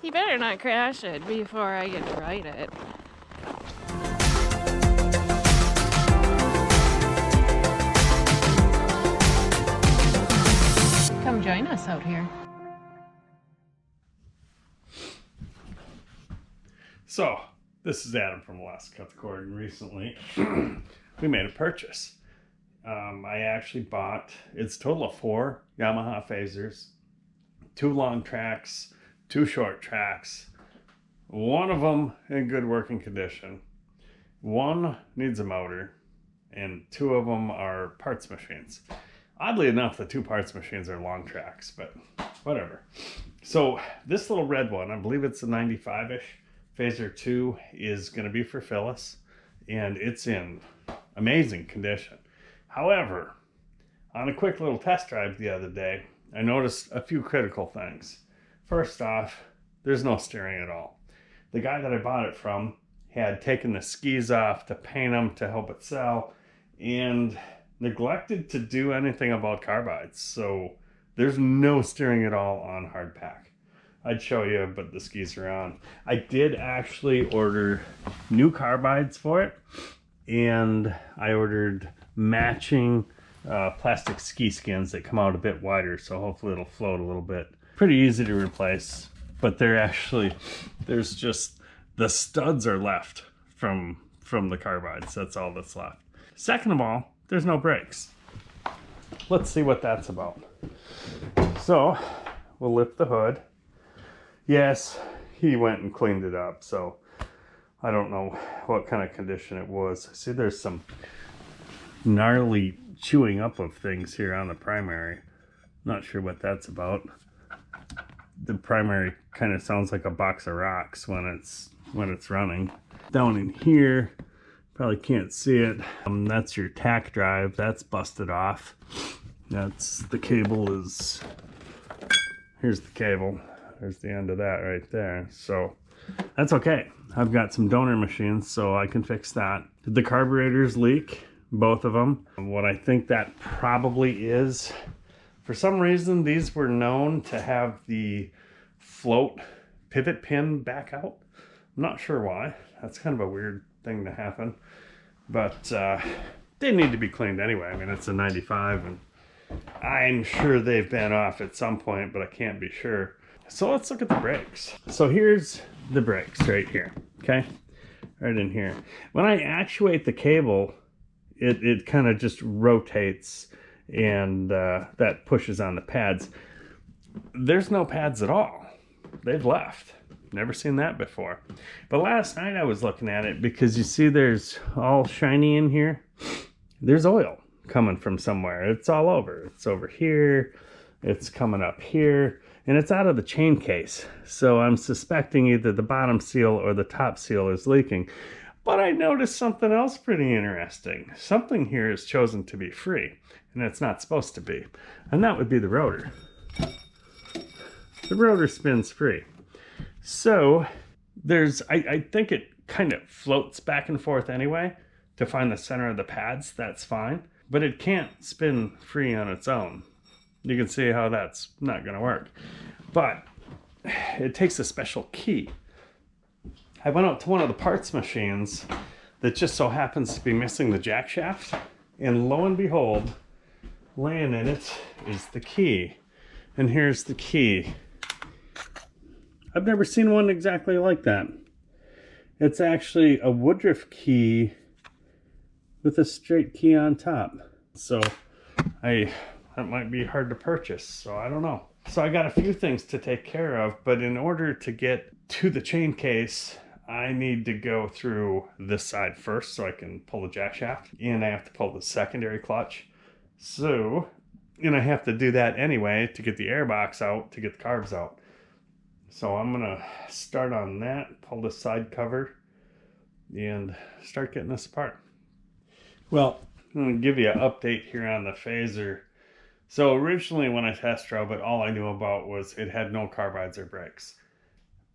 He better not crash it before I get to ride it. Come join us out here. So, this is Adam from Last Cut the Cord, and recently we made a purchase. I actually bought, it's a total of 4 Yamaha Phazers, 2 long tracks, 2 short tracks, one of them in good working condition, one needs a motor, and 2 of them are parts machines. Oddly enough, the 2 parts machines are long tracks, but whatever. So this little red one, I believe it's a 95-ish, Phazer 2, is going to be for Phyllis, and it's in amazing condition. However, on a quick little test drive the other day, I noticed a few critical things. First off, there's no steering at all. The guy that I bought it from had taken the skis off to paint them to help it sell and neglected to do anything about carbides. So there's no steering at all on hardpack. I'd show you, but the skis are on. I did actually order new carbides for it, and I ordered matching plastic ski skins that come out a bit wider, so hopefully it'll float a little bit. Pretty easy to replace, but there's just, the studs are left from the carbides. That's all that's left. Second of all, there's no brakes. Let's see what that's about. So we'll lift the hood. Yes, he went and cleaned it up, so I don't know what kind of condition it was. See, there's some gnarly chewing up of things here on the primary. Not sure what that's about. The primary kind of sounds like a box of rocks when it's running. Down in here, probably can't see it. That's your tack drive. That's busted off. That's the cable is, here's the cable. There's the end of that right there. So that's okay. I've got some donor machines, so I can fix that. Did the carburetors leak? Both of them. What I think that probably is, for some reason, these were known to have the float pivot pin back out. I'm not sure why. That's kind of a weird thing to happen. But they need to be cleaned anyway. I mean, it's a 95, and I'm sure they've been off at some point, but I can't be sure. So let's look at the brakes. So here's the brakes right here, okay? Right in here. When I actuate the cable, it kind of just rotates, and that pushes on the pads. There's no pads at all. They've left. Never seen that before. But last night I was looking at it, because you see there's all shiny in here. There's oil coming from somewhere. It's all over. It's over here. It's coming up here. And it's out of the chain case. So I'm suspecting either the bottom seal or the top seal is leaking. But I noticed something else pretty interesting. Something here is chosen to be free, and it's not supposed to be. And that would be the rotor. The rotor spins free. So I think it kind of floats back and forth anyway to find the center of the pads. That's fine. But it can't spin free on its own. You can see how that's not going to work. But it takes a special key. I went out to one of the parts machines that just so happens to be missing the jack shaft. And lo and behold, laying in it is the key. And here's the key. I've never seen one exactly like that. It's actually a Woodruff key with a straight key on top. So that might be hard to purchase, so I don't know. So I got a few things to take care of, but in order to get to the chain case, I need to go through this side first so I can pull the jack shaft, and I have to pull the secondary clutch. So, and I have to do that anyway to get the air box out, to get the carbs out. So I'm gonna start on that, pull the side cover, and start getting this apart. Well, I'm gonna give you an update here on the Phazer. So originally when I test drove it, all I knew about was it had no carbides or brakes.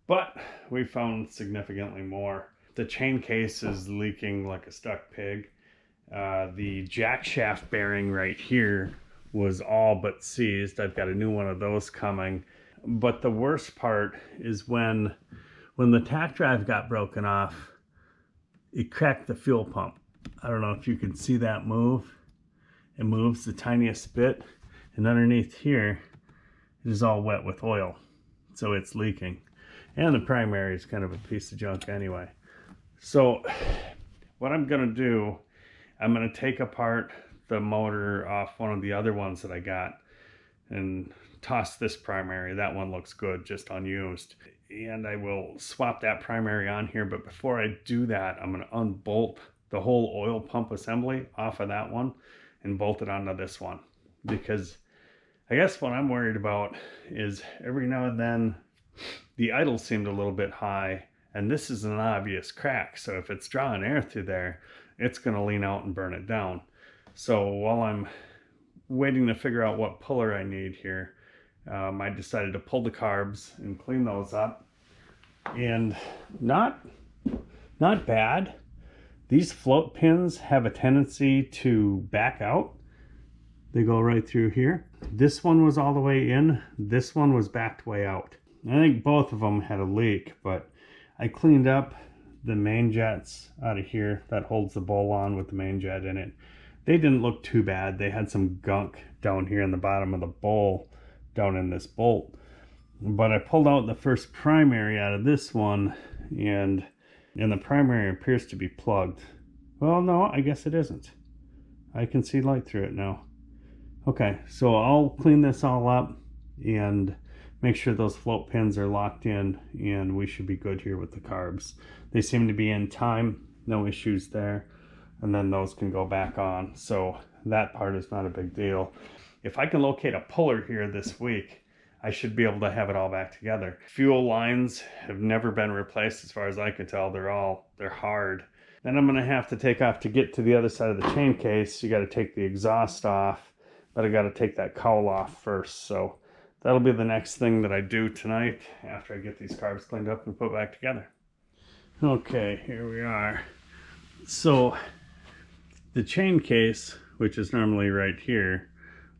But we found significantly more. The chain case is leaking like a stuck pig. The jack shaft bearing right here was all but seized. I've got a new one of those coming. But the worst part is when the tach drive got broken off, it cracked the fuel pump. I don't know if you can see that move. It moves the tiniest bit, and underneath here it is all wet with oil, so it's leaking. And the primary is kind of a piece of junk anyway. So what I'm gonna do, I'm gonna take apart the motor off one of the other ones that I got and toss this primary. That one looks good, just unused. And I will swap that primary on here, but before I do that, I'm gonna unbolt the whole oil pump assembly off of that one and bolt it onto this one. Because I guess what I'm worried about is every now and then the idle seemed a little bit high, and this is an obvious crack. So if it's drawing air through there, it's gonna lean out and burn it down. So while I'm waiting to figure out what puller I need here, I decided to pull the carbs and clean those up. And not bad. These float pins have a tendency to back out. They go right through here. This one was all the way in. This one was backed way out. I think both of them had a leak, but I cleaned up the main jets out of here that holds the bowl on with the main jet in it. They didn't look too bad. They had some gunk down here in the bottom of the bowl, down in this bolt. But I pulled out the first primary out of this one, and the primary appears to be plugged. Well, no, I guess it isn't. I can see light through it now. Okay, so I'll clean this all up and make sure those float pins are locked in, and we should be good here with the carbs. They seem to be in time, no issues there. And then those can go back on. So that part is not a big deal. If I can locate a puller here this week, I should be able to have it all back together. Fuel lines have never been replaced as far as I can tell. They're hard. Then I'm gonna have to take off to get to the other side of the chain case. You gotta take the exhaust off, but I gotta take that cowl off first. So that'll be the next thing that I do tonight after I get these carbs cleaned up and put back together. Okay, here we are. So the chain case, which is normally right here,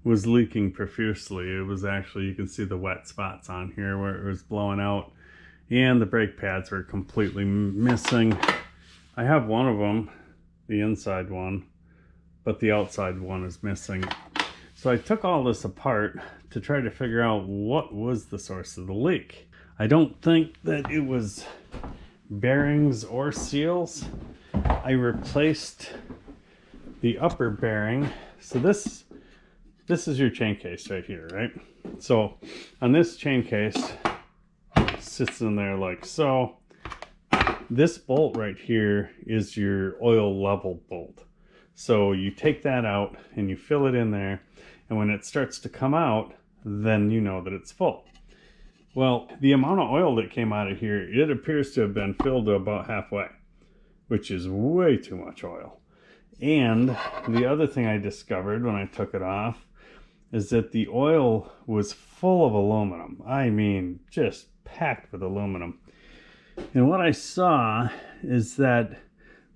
was leaking profusely. It was actually, you can see the wet spots on here where it was blowing out, and the brake pads were completely missing. I have one of them, the inside one, but the outside one is missing. So I took all this apart to try to figure out what was the source of the leak. I don't think that it was bearings or seals. I replaced the upper bearing. So this is your chain case right here, right? So on this chain case, it sits in there like so. This bolt right here is your oil level bolt. So you take that out and you fill it in there, and when it starts to come out, then you know that it's full. Well, the amount of oil that came out of here, it appears to have been filled to about halfway, which is way too much oil. And the other thing I discovered when I took it off is that the oil was full of aluminum. I mean, just packed with aluminum. And what I saw is that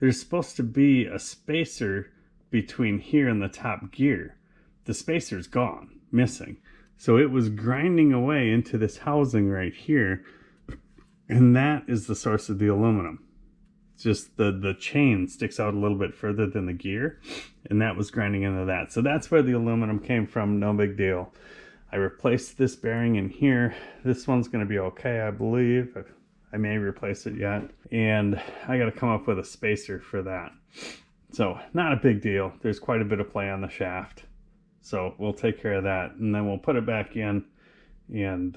there's supposed to be a spacer between here and the top gear. The spacer's gone, missing. So it was grinding away into this housing right here, and that is the source of the aluminum. Just the chain sticks out a little bit further than the gear, and that was grinding into that. So that's where the aluminum came from, no big deal. I replaced this bearing in here. This one's gonna be okay, I believe. I may replace it yet. And I gotta come up with a spacer for that. So not a big deal. There's quite a bit of play on the shaft. So we'll take care of that, and then we'll put it back in, and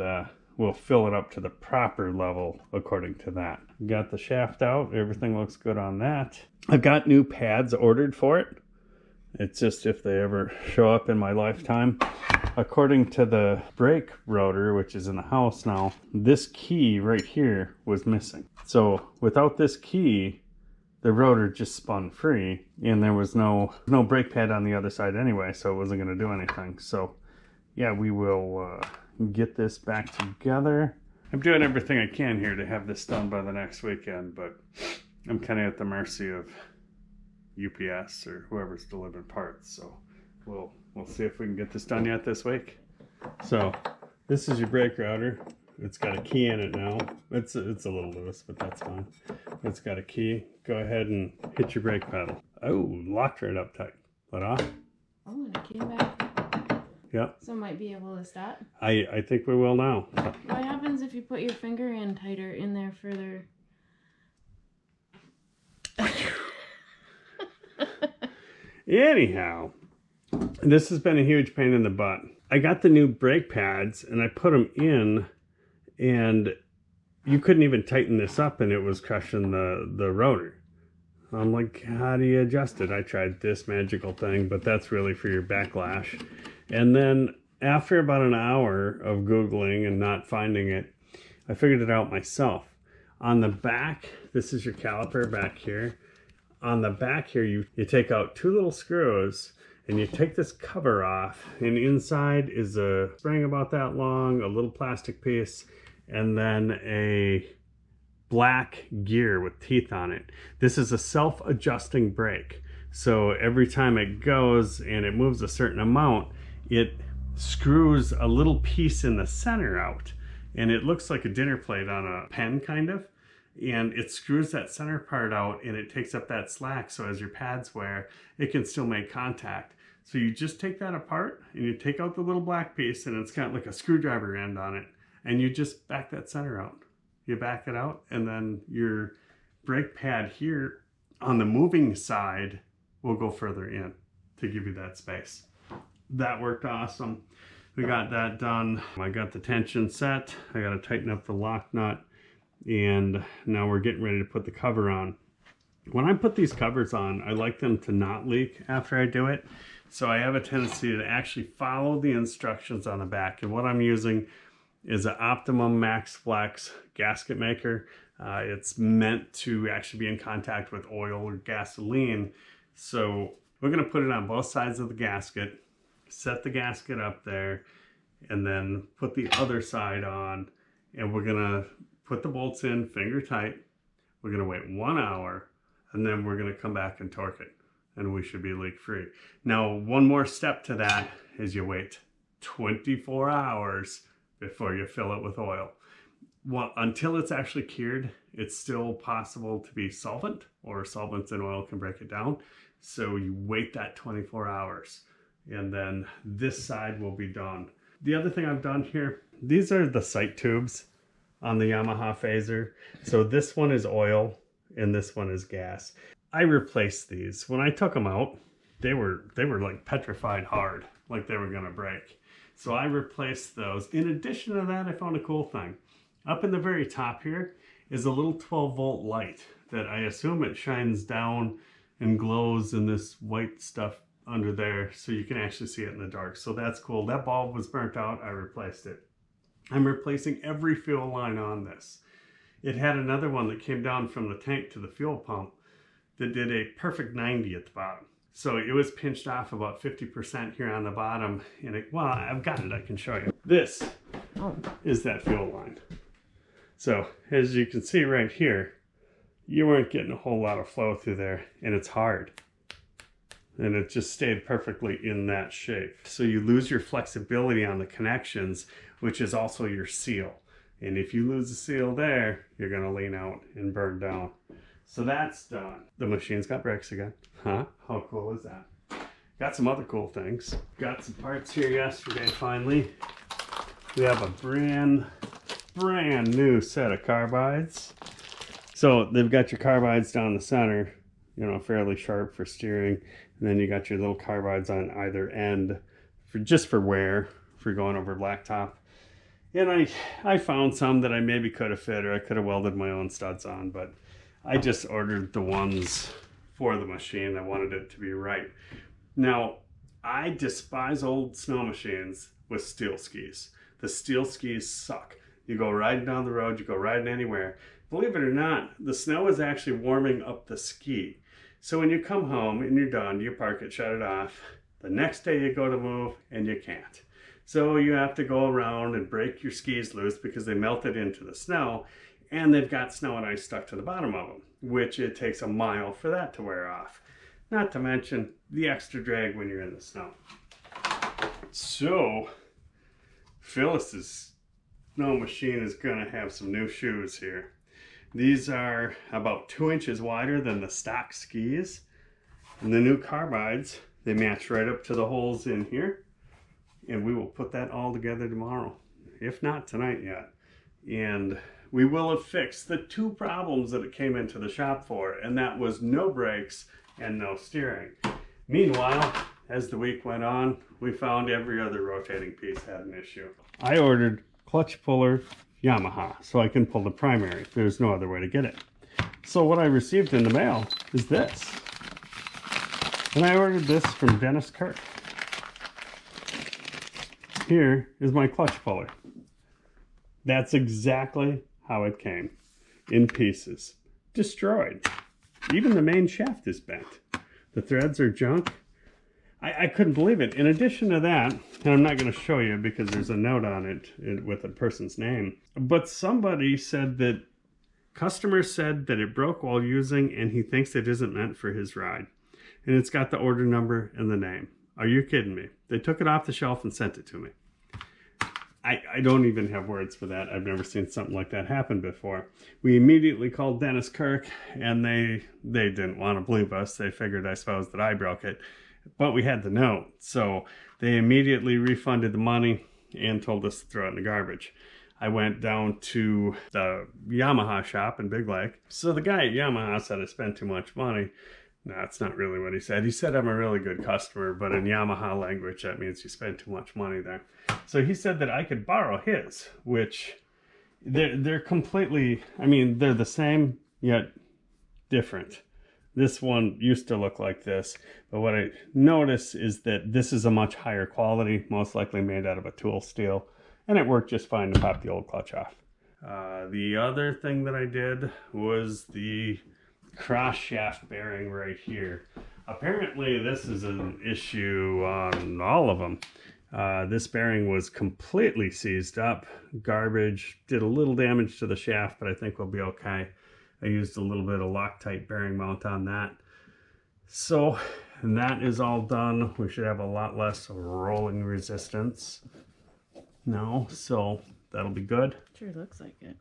we'll fill it up to the proper level according to that. Got the shaft out, everything looks good on that. I've got new pads ordered for it. It's just if they ever show up in my lifetime. According to the brake rotor, which is in the house now, this key right here was missing. So without this key, the rotor just spun free, and there was no brake pad on the other side anyway, so it wasn't going to do anything. So yeah, we will get this back together. I'm doing everything I can here to have this done by the next weekend, but I'm kind of at the mercy of UPS or whoever's delivering parts. So we'll see if we can get this done yet this week. So This is your brake router. It's got a key in it now. It's a little loose, but that's fine. It's got a key. Go ahead and hit your brake pedal. Oh, locked right up tight. Let off. Oh, and it came back. Yep. So might be able to stop. I think we will now. What happens if you put your finger in tighter in there further? Anyhow, this has been a huge pain in the butt. I got the new brake pads and I put them in, and you couldn't even tighten this up and it was crushing the rotor. I'm like, how do you adjust it? I tried this magical thing, but that's really for your backlash. And then after about an hour of Googling and not finding it, I figured it out myself. On the back, this is your caliper back here. On the back here, you take out two little screws and you take this cover off, and inside is a spring about that long, a little plastic piece, and then a black gear with teeth on it. This is a self-adjusting brake. So every time it goes and it moves a certain amount, it screws a little piece in the center out, and it looks like a dinner plate on a pen kind of. And it screws that center part out and it takes up that slack, so as your pads wear, it can still make contact. So you just take that apart and you take out the little black piece, and it's got like a screwdriver end on it, and you just back that center out. You back it out, and then your brake pad here on the moving side will go further in to give you that space. That worked awesome. We got that done. I got the tension set. I got to tighten up the lock nut. And now we're getting ready to put the cover on. When I put these covers on, I like them to not leak after I do it. So I have a tendency to actually follow the instructions on the back. And what I'm using is an Optimum Max Flex gasket maker. It's meant to actually be in contact with oil or gasoline. So we're going to put it on both sides of the gasket, set the gasket up there, and then put the other side on. And we're going to put the bolts in finger tight. We're going to wait 1 hour, and then we're going to come back and torque it, and we should be leak free. Now, one more step to that is you wait 24 hours before you fill it with oil. Well, until it's actually cured, it's still possible to be solvent, or solvents and oil can break it down. So you wait that 24 hours, and then this side will be done. The other thing I've done here, these are the sight tubes on the Yamaha Phazer. So this one is oil and this one is gas. I replaced these. When I took them out, they were like petrified hard, like they were gonna break. So I replaced those. In addition to that, I found a cool thing. Up in the very top here is a little 12-volt light that I assume it shines down and glows in this white stuff under there, so you can actually see it in the dark. So that's cool. That bulb was burnt out, I replaced it. I'm replacing every fuel line on this. It had another one that came down from the tank to the fuel pump that did a perfect 90 at the bottom. So it was pinched off about 50% here on the bottom. And well, I've got it, I can show you. This is that fuel line. So as you can see right here, you weren't getting a whole lot of flow through there, and it's hard. And it just stayed perfectly in that shape. So you lose your flexibility on the connections, which is also your seal. And if you lose the seal there, you're gonna lean out and burn down. So that's done. The machine's got brakes again. Huh? How cool is that? Got some other cool things. Got some parts here yesterday, finally. We have a brand new set of carbides. So they've got your carbides down the center, you know, fairly sharp for steering. And then you got your little carbides on either end just for wear, for going over blacktop. And I found some that I maybe could have fit, or I could have welded my own studs on, but I just ordered the ones for the machine. I wanted it to be right. Now, I despise old snow machines with steel skis. The steel skis suck. You go riding down the road, you go riding anywhere. Believe it or not, the snow is actually warming up the ski. So when you come home and you're done, you park it, shut it off. The next day you go to move and you can't. So you have to go around and break your skis loose because they melted into the snow, and they've got snow and ice stuck to the bottom of them, which it takes a mile for that to wear off. Not to mention the extra drag when you're in the snow. So Phyllis's snow machine is going to have some new shoes here. These are about 2 inches wider than the stock skis. And the new carbides, they match right up to the holes in here. And we will put that all together tomorrow, if not tonight yet. And we will have fixed the 2 problems that it came into the shop for, and that was no brakes and no steering. Meanwhile, as the week went on, we found every other rotating piece had an issue. I ordered clutch puller Yamaha so I can pull the primary. There's no other way to get it. So what I received in the mail is this. And I ordered this from Dennis Kirk. Here is my clutch puller. That's exactly how it came. In pieces. Destroyed. Even the main shaft is bent. The threads are junk. I couldn't believe it. In addition to that, and I'm not going to show you because there's a note on it with a person's name, but somebody said that customer said that it broke while using and he thinks it isn't meant for his ride. And it's got the order number and the name. Are you kidding me? They took it off the shelf and sent it to me. I don't even have words for that. I've never seen something like that happen before. We immediately called Dennis Kirk and they didn't want to believe us. They figured, I suppose, that I broke it. But we had the note. So they immediately refunded the money and told us to throw it in the garbage. I went down to the Yamaha shop in Big Lake. So the guy at Yamaha said I spent too much money. No, that's not really what he said. He said I'm a really good customer, but in Yamaha language, that means you spend too much money there. So he said that I could borrow his, which they're completely, I mean, they're the same, yet different. This one used to look like this, but what I notice is that this is a much higher quality, most likely made out of a tool steel, and it worked just fine to pop the old clutch off. The other thing that I did was the cross shaft bearing right here. Apparently this is an issue on all of them. This bearing was completely seized up. Garbage, did a little damage to the shaft, but I think we'll be okay. I used a little bit of Loctite bearing mount on that. So that is all done. We should have a lot less rolling resistance now, so that'll be good. Sure looks like it.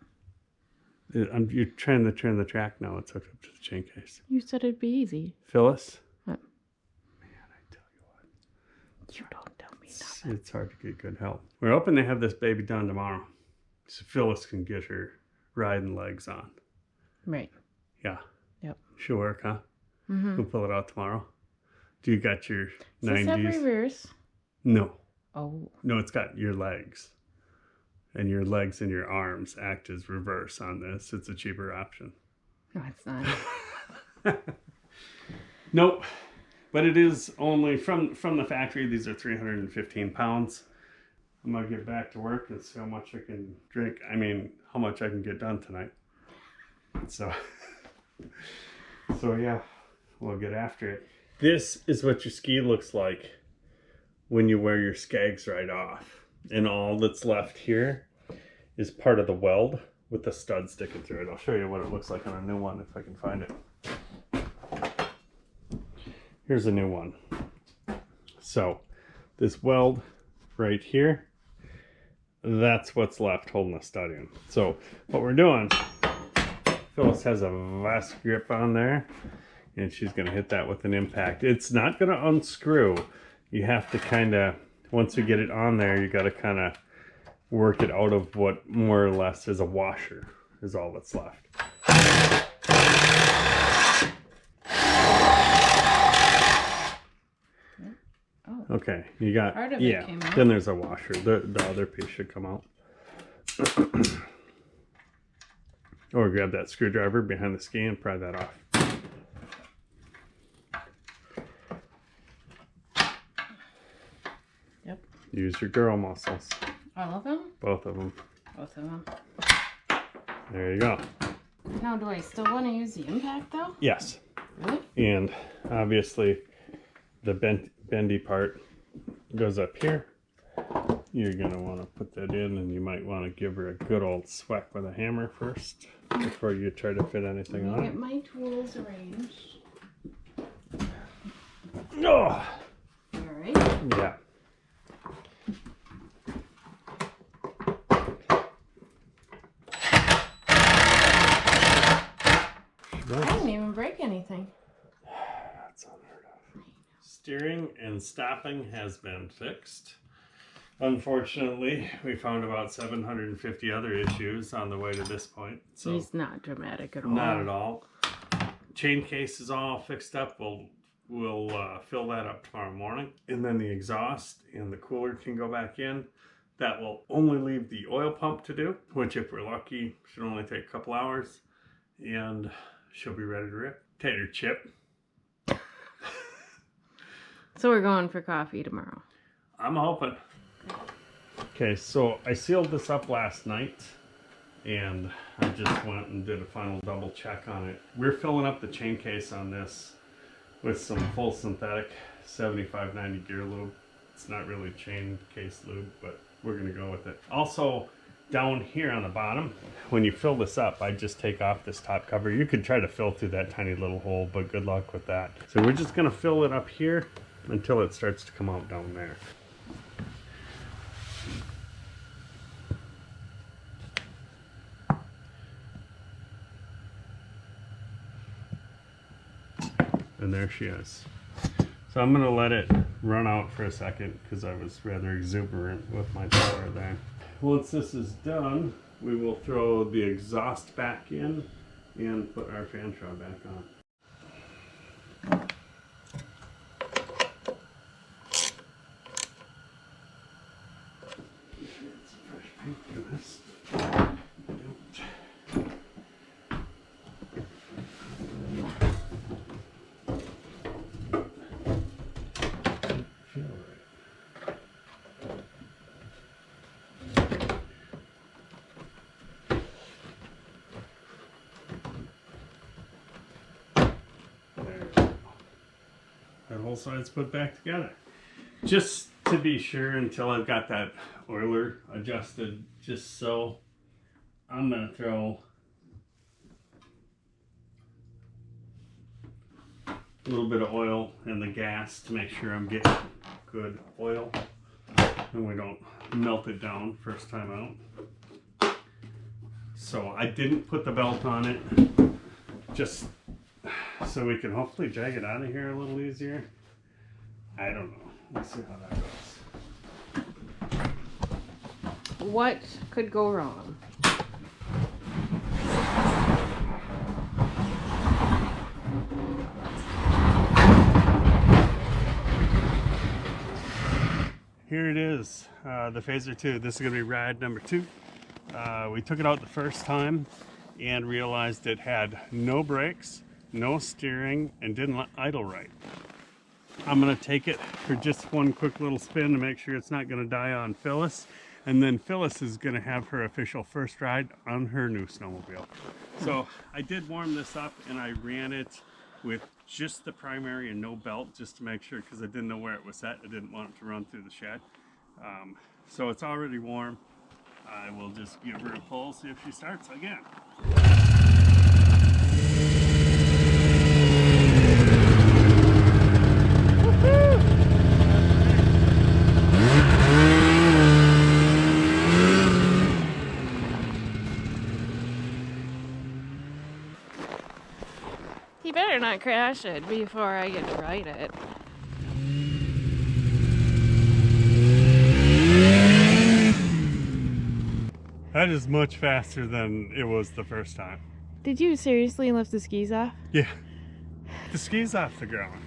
You're trying to turn the track now. It's hooked up to the chain case. You said it'd be easy. Phyllis? What? Man, I tell you what. You don't tell me nothing. It's hard to get good help. We're hoping to have this baby done tomorrow, so Phyllis can get her riding legs on. Right. Yeah. Yep. She'll work, huh? Mm-hmm. We'll pull it out tomorrow. Do you got your Does 90s? this have reverse? No. Oh. No, it's got your legs. And your legs and your arms act as reverse on this. It's a cheaper option. No, it's not. Nope. But it is only from the factory. These are 315 pounds. I'm going to get back to work and see how much I can drink. I mean, how much I can get done tonight. So yeah, we'll get after it. This is what your ski looks like when you wear your skags right off. And all that's left here is part of the weld with the stud sticking through it. I'll show you what it looks like on a new one if I can find it. Here's a new one. So this weld right here, that's what's left holding the stud in. So what we're doing, Phyllis has a vast grip on there and she's going to hit that with an impact. It's not going to unscrew. You have to kind of, once you get it on there, you got to kind of work it out of what more or less is a washer, is all that's left. Oh. Okay, you got, Part of it came out. Then there's a washer. The other piece should come out. Or grab that screwdriver behind the ski and pry that off. Yep. Use your girl muscles. All of them? Both of them. Both of them. There you go. Now, do I still want to use the impact, though? Yes. Really? And obviously the bendy part goes up here. You're going to want to put that in, and you might want to give her a good old swack with a hammer first before you try to fit anything on it. Get my tools arranged. Oh! All right. Yeah. even break anything. That's unheard of. Steering and stopping has been fixed. Unfortunately, we found about 750 other issues on the way to this point. So he's not dramatic at all. Not at all. Chain case is all fixed up. We'll fill that up tomorrow morning. And then the exhaust and the cooler can go back in. That will only leave the oil pump to do, which if we're lucky, should only take a couple hours. And she'll be ready to rip. Tater chip. So we're going for coffee tomorrow. I'm hoping. Okay, so I sealed this up last night. And I just went and did a final double check on it. We're filling up the chain case on this with some full synthetic 75-90 gear lube. It's not really chain case lube, but we're gonna go with it. Also, down here on the bottom, when you fill this up, I just take off this top cover. You could try to fill through that tiny little hole, but good luck with that. So we're just gonna fill it up here until it starts to come out down there. And there she is. So I'm gonna let it run out for a second because I was rather exuberant with my power there. Once this is done, we will throw the exhaust back in and put our fan shroud back on. Some fresh paint for this. That whole side's put back together. Just to be sure, until I've got that oiler adjusted just so, I'm going to throw a little bit of oil in the gas to make sure I'm getting good oil and we don't melt it down first time out. So I didn't put the belt on it, just so we can hopefully drag it out of here a little easier. I don't know. Let's see how that goes. What could go wrong? Here it is, the Phazer 2. This is going to be ride number 2. We took it out the first time and realized it had no brakes, no steering, and didn't idle right. I'm going to take it for just one quick little spin to make sure it's not going to die on Phyllis. And then Phyllis is going to have her official first ride on her new snowmobile. So I did warm this up and I ran it with just the primary and no belt just to make sure, because I didn't know where it was at. I didn't want it to run through the shed. So it's already warm. I will just give her a pull, see if she starts again. He better not crash it before I get to ride it. That is much faster than it was the first time. Did you seriously lift the skis off? Yeah. The skis off the ground.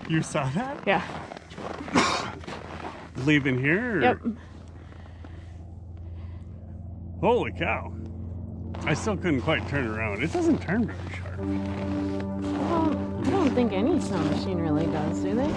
You saw that? Yeah. Leaving here? Or? Yep. Holy cow. I still couldn't quite turn around. It doesn't turn very sharp. Well, I don't think any snow machine really does, do they?